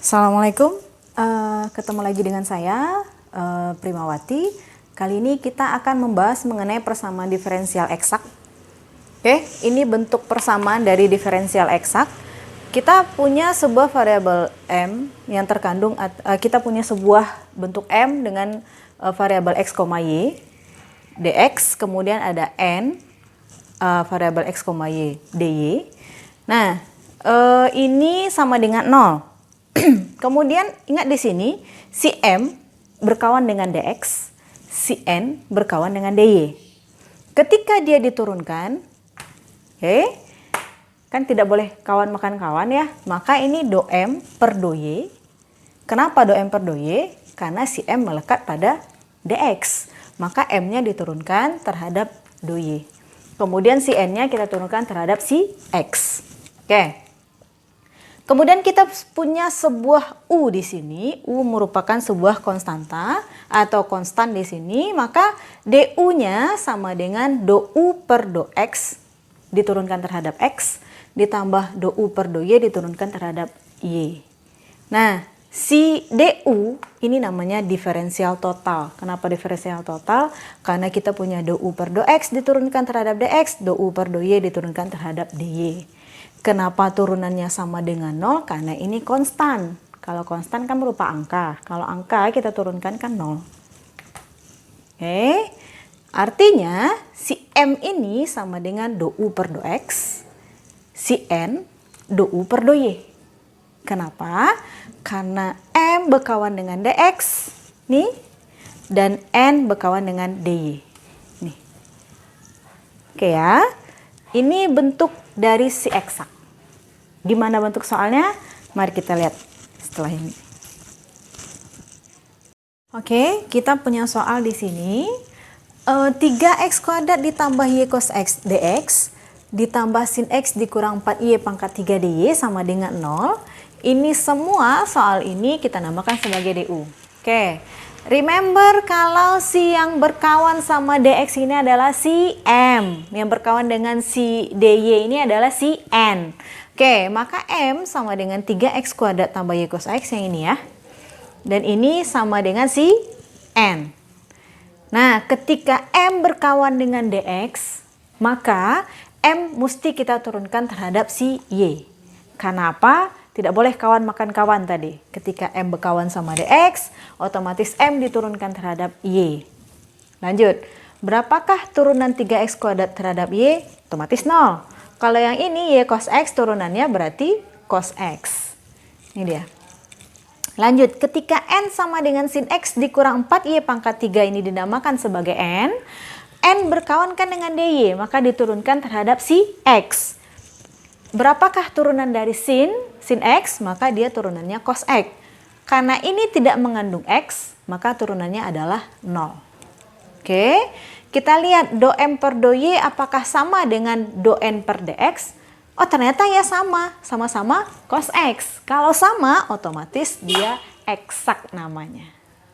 Assalamualaikum, ketemu lagi dengan saya, Primawati. Kali ini kita akan membahas mengenai persamaan diferensial eksak. Oke, ini bentuk persamaan dari diferensial eksak. Kita punya sebuah variabel M yang terkandung, kita punya sebuah bentuk M dengan variabel X, Y, dx, kemudian ada N, variabel X, Y, dy. Nah, ini sama dengan 0. Kemudian ingat di sini si M berkawan dengan dx, si N berkawan dengan dy. Ketika dia diturunkan, kan tidak boleh kawan makan kawan ya, maka ini do M per do Y. Kenapa do M per do Y? Karena si M melekat pada dx, maka M-nya diturunkan terhadap do Y. Kemudian si N-nya kita turunkan terhadap si X. Kemudian kita punya sebuah U di sini. U merupakan sebuah konstanta atau konstan di sini, maka du-nya sama dengan do U per do X diturunkan terhadap X ditambah do U per do Y diturunkan terhadap Y. Nah, si du ini namanya diferensial total. Kenapa diferensial total? Karena kita punya do U per do X diturunkan terhadap dx, do U per do Y diturunkan terhadap dy. Kenapa turunannya sama dengan 0? Karena ini konstan. Kalau konstan kan berupa angka. Kalau angka kita turunkan kan 0. Artinya si M ini sama dengan do U per do X, si N do U per do Y. Kenapa? Karena M berkawan dengan dx nih, dan N berkawan dengan dy. Nih. Oke ya. Ini bentuk dari si eksak. Gimana bentuk soalnya? Mari kita lihat setelah ini. Oke, kita punya soal di sini. 3x kuadrat ditambah y cos x dx ditambah sin x dikurang 4y pangkat 3 dy sama dengan 0. Ini semua soal ini kita namakan sebagai du. Oke, remember kalau si yang berkawan sama dx ini adalah si M, yang berkawan dengan si dy ini adalah si N. Oke, maka M sama dengan 3x kuadrat tambah y cos x yang ini ya. Dan ini sama dengan si N. Nah, ketika M berkawan dengan dx, maka M mesti kita turunkan terhadap si Y. Karena apa? Tidak boleh kawan makan kawan tadi. Ketika M berkawan sama dx, otomatis M diturunkan terhadap Y. Lanjut, berapakah turunan 3x kuadrat terhadap Y? Otomatis 0. Kalau yang ini y cos x turunannya berarti cos x. Ini dia. Lanjut, ketika n sama dengan sin x dikurang 4y pangkat 3 ini dinamakan sebagai n. N berkawankan dengan dy, maka diturunkan terhadap si x. Berapakah turunan dari sin x? Maka dia turunannya cos x. Karena ini tidak mengandung x, maka turunannya adalah 0. Oke. Kita lihat do M per do Y apakah sama dengan do N per dx? Oh, ternyata ya sama. Sama-sama cos X. Kalau sama, otomatis dia eksak namanya.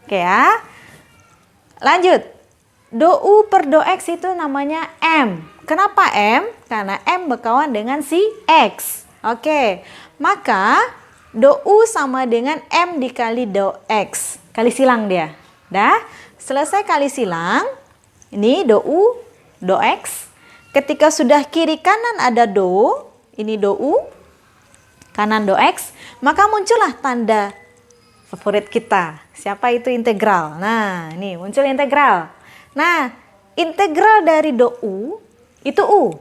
Oke ya. Lanjut. Do U per do X itu namanya M. Kenapa M? Karena M berkawan dengan si X. Oke. Maka do U sama dengan M dikali do X. Kali silang dia. Dah. Selesai kali silang. Ini do U, do X. Ketika sudah kiri kanan ada do, ini do U, kanan do X, maka muncullah tanda favorit kita. Siapa itu? Integral. Nah, ini muncul integral. Nah, integral dari do U, itu U.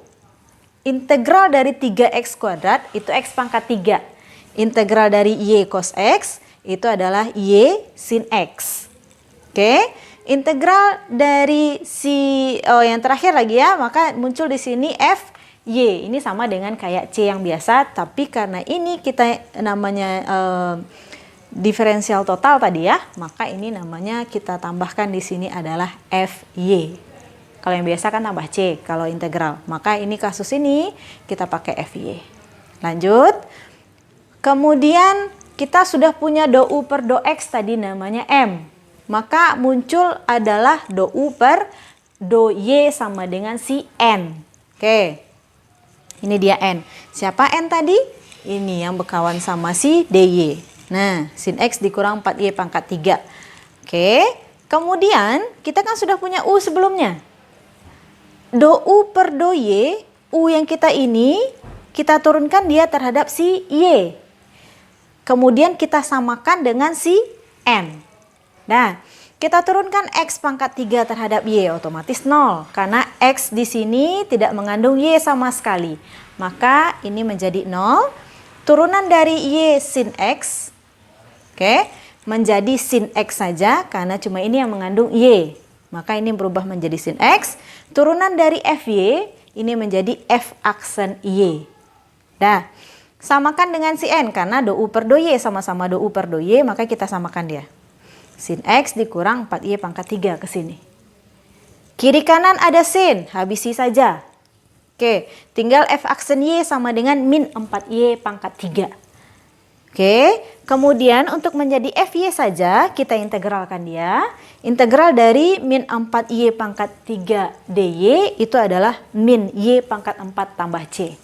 Integral dari 3x kuadrat, itu x pangkat 3. Integral dari y cos x, itu adalah y sin x. Oke. Integral dari yang terakhir lagi ya, maka muncul di sini f y. Ini sama dengan kayak c yang biasa, tapi karena ini kita namanya diferensial total tadi ya, maka ini namanya kita tambahkan di sini adalah f y. Kalau yang biasa kan tambah c kalau integral, maka ini kasus ini kita pakai f y. Lanjut. Kemudian kita sudah punya do U per do X tadi namanya M. Maka muncul adalah do U per do Y sama dengan si N. Oke, ini dia N. Siapa N tadi? Ini yang berkawan sama si dy. Nah, sin X dikurang 4Y pangkat 3. Oke, kemudian kita kan sudah punya U sebelumnya. Do U per do Y, U yang kita ini, kita turunkan dia terhadap si Y. Kemudian kita samakan dengan si N. Nah, kita turunkan X pangkat 3 terhadap Y, otomatis 0. Karena X di sini tidak mengandung Y sama sekali. Maka ini menjadi 0. Turunan dari Y sin X, oke, menjadi sin X saja karena cuma ini yang mengandung Y. Maka ini berubah menjadi sin X. Turunan dari FY ini menjadi F aksen Y. Nah, samakan dengan si N karena do U per do Y sama-sama do U per do Y, maka kita samakan dia. Sin X dikurang 4Y pangkat 3 ke sini. Kiri kanan ada sin, habisi saja. Oke, tinggal F aksen Y sama dengan min 4Y pangkat 3. Oke, kemudian untuk menjadi FY saja kita integralkan dia. Integral dari min 4Y pangkat 3 DY itu adalah min Y pangkat 4 tambah C.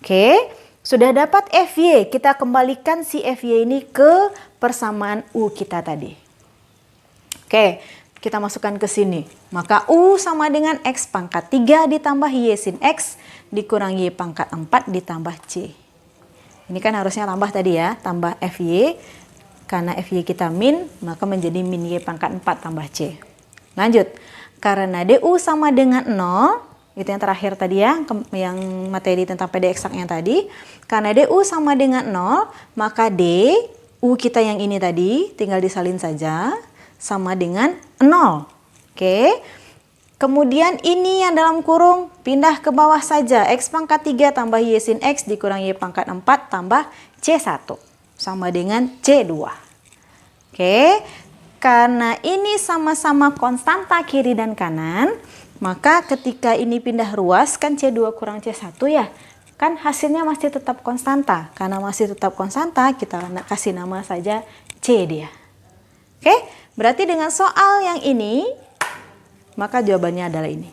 Oke, sudah dapat FY, kita kembalikan si FY ini ke persamaan U kita tadi. Oke, kita masukkan ke sini. Maka U sama dengan X pangkat 3 ditambah Y sin X dikurang Y pangkat 4 ditambah C. Ini kan harusnya tambah tadi ya, tambah FY. Karena FY kita min, maka menjadi min Y pangkat 4 tambah C. Lanjut, karena DU sama dengan 0, itu yang terakhir tadi ya, yang materi tentang PD eksak yang tadi. Karena DU sama dengan 0, maka D, U kita yang ini tadi, tinggal disalin saja, sama dengan 0. Oke. Kemudian ini yang dalam kurung pindah ke bawah saja. X pangkat 3 tambah Y sin X dikurang Y pangkat 4 tambah C1. Sama dengan C2. Oke. Karena ini sama-sama konstanta kiri dan kanan, maka ketika ini pindah ruas kan C2 kurang C1 ya. Kan hasilnya masih tetap konstanta. Karena masih tetap konstanta, kita kasih nama saja C dia. Oke, berarti dengan soal yang ini, maka jawabannya adalah ini.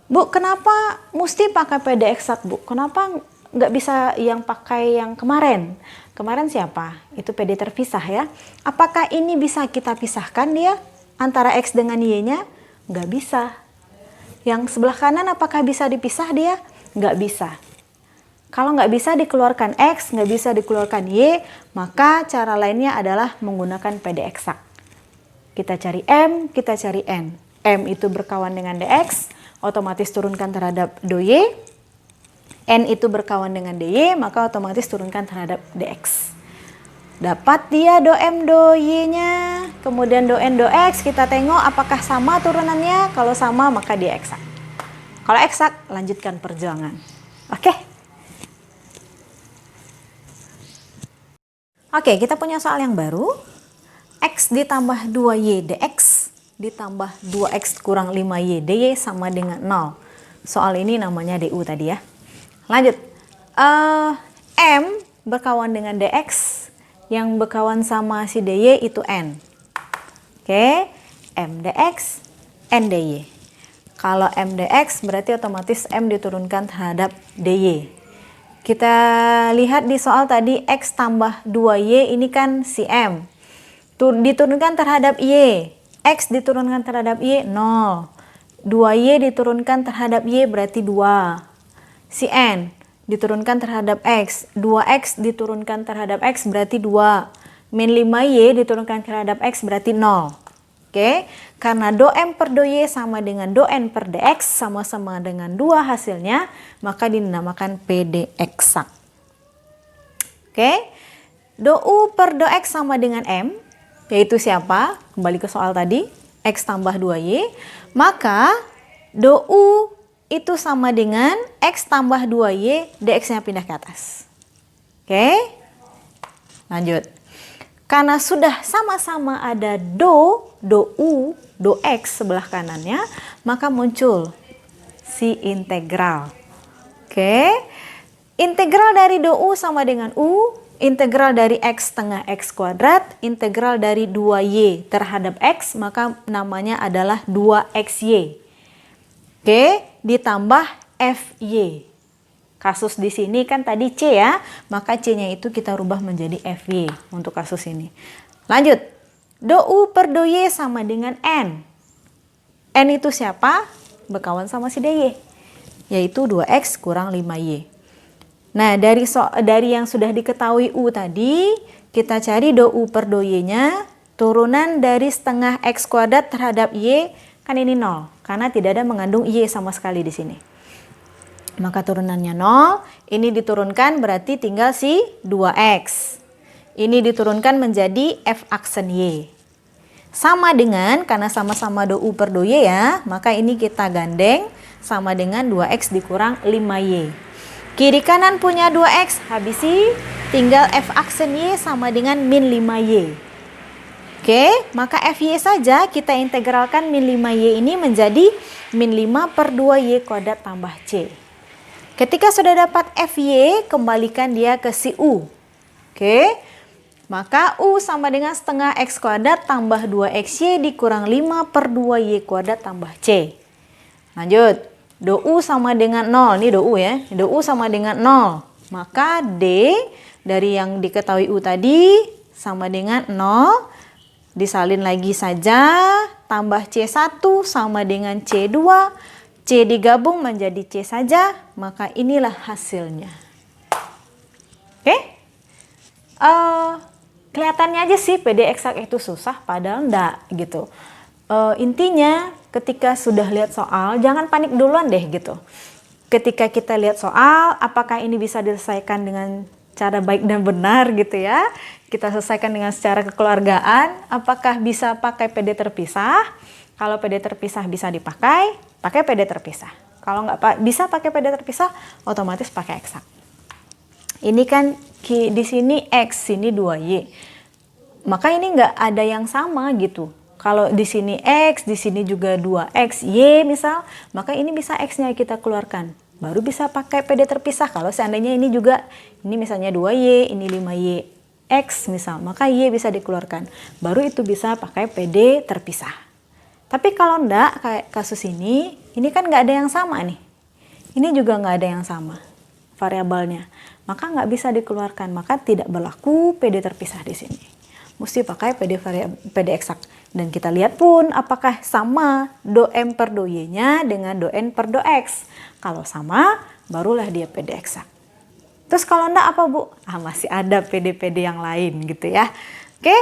Bu, kenapa mesti pakai PD eksak, Bu? Kenapa nggak bisa yang pakai yang kemarin? Kemarin siapa? Itu PD terpisah ya. Apakah ini bisa kita pisahkan dia antara X dengan Y-nya? Nggak bisa. Yang sebelah kanan apakah bisa dipisah dia? Nggak bisa. Kalau nggak bisa dikeluarkan X, nggak bisa dikeluarkan Y, maka cara lainnya adalah menggunakan PD eksak. Kita cari M, kita cari N. M itu berkawan dengan DX, otomatis turunkan terhadap do Y. N itu berkawan dengan DY, maka otomatis turunkan terhadap DX. Dapat dia do M, do Y-nya, kemudian do N, do X, kita tengok apakah sama turunannya. Kalau sama, maka dia eksak. Kalau eksak, lanjutkan perjuangan. Oke? Oke, kita punya soal yang baru. X ditambah 2Y dx ditambah 2X kurang 5Y dy sama dengan 0. Soal ini namanya DU tadi ya. Lanjut. M berkawan dengan dx, yang berkawan sama si dy itu N. Oke, M dx, N dy. Kalau M dx berarti otomatis M diturunkan terhadap dy. Kita lihat di soal tadi X tambah 2Y ini kan si M. Diturunkan terhadap Y. X diturunkan terhadap Y 0. 2Y diturunkan terhadap Y berarti 2. Si N diturunkan terhadap X. 2X diturunkan terhadap X berarti 2. Min 5Y diturunkan terhadap X berarti 0. Oke, karena do M per do Y sama dengan do N per dx sama-sama dengan 2 hasilnya, maka dinamakan PD eksak. Oke, do U per do X sama dengan M, yaitu siapa? Kembali ke soal tadi, X tambah 2Y, maka do U itu sama dengan X tambah 2Y, dx-nya pindah ke atas. Oke, lanjut. Karena sudah sama-sama ada do U, do X sebelah kanannya, maka muncul si integral. Oke, integral dari do U sama dengan U, integral dari X setengah X kuadrat, integral dari 2Y terhadap X, maka namanya adalah 2XY. Oke, ditambah FY. Kasus di sini kan tadi C ya, maka C-nya itu kita rubah menjadi FY untuk kasus ini. Lanjut, do U per do Y sama dengan N. N itu siapa? Berkawan sama si DY, yaitu 2X kurang 5Y. Nah, dari yang sudah diketahui U tadi, kita cari do U per do Y-nya, turunan dari setengah X kuadrat terhadap Y, kan ini 0, karena tidak ada mengandung Y sama sekali di sini. Maka turunannya 0, ini diturunkan berarti tinggal si 2X. Ini diturunkan menjadi F aksen Y. Sama dengan, karena sama-sama do U per do Y ya, maka ini kita gandeng sama dengan 2X dikurang 5Y. Kiri kanan punya 2X, habisi, tinggal F aksen Y sama dengan min 5Y. Oke, maka FY saja kita integralkan min 5Y ini menjadi min 5 per 2Y kuadrat tambah C. Ketika sudah dapat FY, kembalikan dia ke si U. Oke, maka U sama dengan setengah X kuadrat tambah 2XY dikurang 5 per 2Y kuadrat tambah C. Lanjut, do U sama dengan 0. Ini do U ya, do U sama dengan 0. Maka D dari yang diketahui U tadi sama dengan 0. Disalin lagi saja, tambah C1 sama dengan C2. C digabung menjadi C saja, maka inilah hasilnya. Oke? Kelihatannya aja sih PD eksak itu susah, padahal enggak gitu. Intinya ketika sudah lihat soal, jangan panik duluan deh gitu. Ketika kita lihat soal, apakah ini bisa diselesaikan dengan cara baik dan benar gitu ya. Kita selesaikan dengan secara kekeluargaan, apakah bisa pakai PD terpisah? Kalau PD terpisah bisa dipakai, pakai PD terpisah. Kalau nggak bisa pakai PD terpisah, otomatis pakai eksak. Ini kan di sini X, sini 2Y. Maka ini nggak ada yang sama gitu. Kalau di sini X, di sini juga 2X, Y misal, maka ini bisa X-nya kita keluarkan. Baru bisa pakai PD terpisah. Kalau seandainya ini juga, ini misalnya 2Y, ini 5Y. X misal, maka Y bisa dikeluarkan. Baru itu bisa pakai PD terpisah. Tapi kalau enggak, kayak kasus ini kan nggak ada yang sama nih. Ini juga nggak ada yang sama variabelnya. Maka nggak bisa dikeluarkan, maka tidak berlaku PD terpisah di sini. Mesti pakai PD eksak. Dan kita lihat pun apakah sama do M per do Y-nya dengan do N per do X. Kalau sama, barulah dia PD eksak. Terus kalau enggak apa Bu? Masih ada PD-PD yang lain gitu ya. Oke,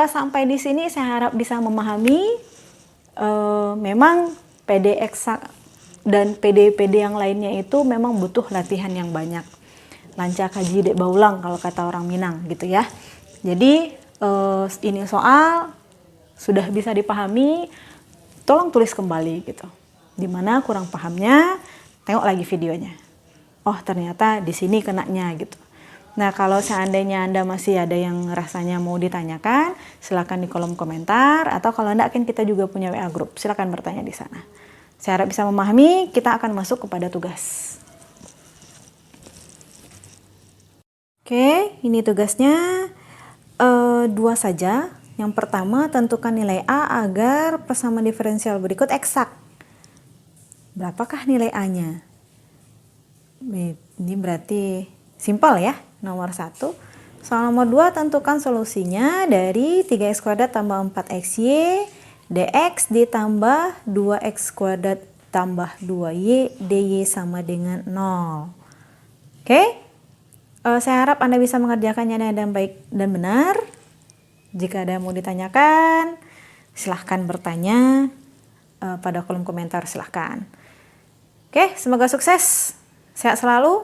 sampai di sini saya harap bisa memahami. Memang PD eksak dan PD-PD yang lainnya itu memang butuh latihan yang banyak. Lanca kaji dek baulang kalau kata orang Minang gitu ya. Jadi ini soal sudah bisa dipahami, tolong tulis kembali gitu. Dimana kurang pahamnya, tengok lagi videonya. Oh ternyata di sini kenanya gitu. Nah kalau seandainya Anda masih ada yang rasanya mau ditanyakan, silakan di kolom komentar. Atau kalau enggak kan kita juga punya WA group, silakan bertanya di sana. Saya harap bisa memahami, kita akan masuk kepada tugas. Oke, ini tugasnya 2 saja. Yang pertama, tentukan nilai A agar persamaan diferensial berikut eksak. Berapakah nilai A-nya? Ini berarti simpel ya, nomor 1. Soal nomor 2, tentukan solusinya dari 3x kuadrat tambah 4xy dx ditambah 2x kuadrat tambah 2y dy sama dengan 0. Oke? Saya harap Anda bisa mengerjakannya dengan baik dan benar. Jika ada yang mau ditanyakan, silahkan bertanya pada kolom komentar, silahkan. Oke, semoga sukses. Sehat selalu.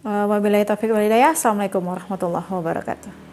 Wabillahi taufiq wal hidayah. Assalamualaikum warahmatullahi wabarakatuh.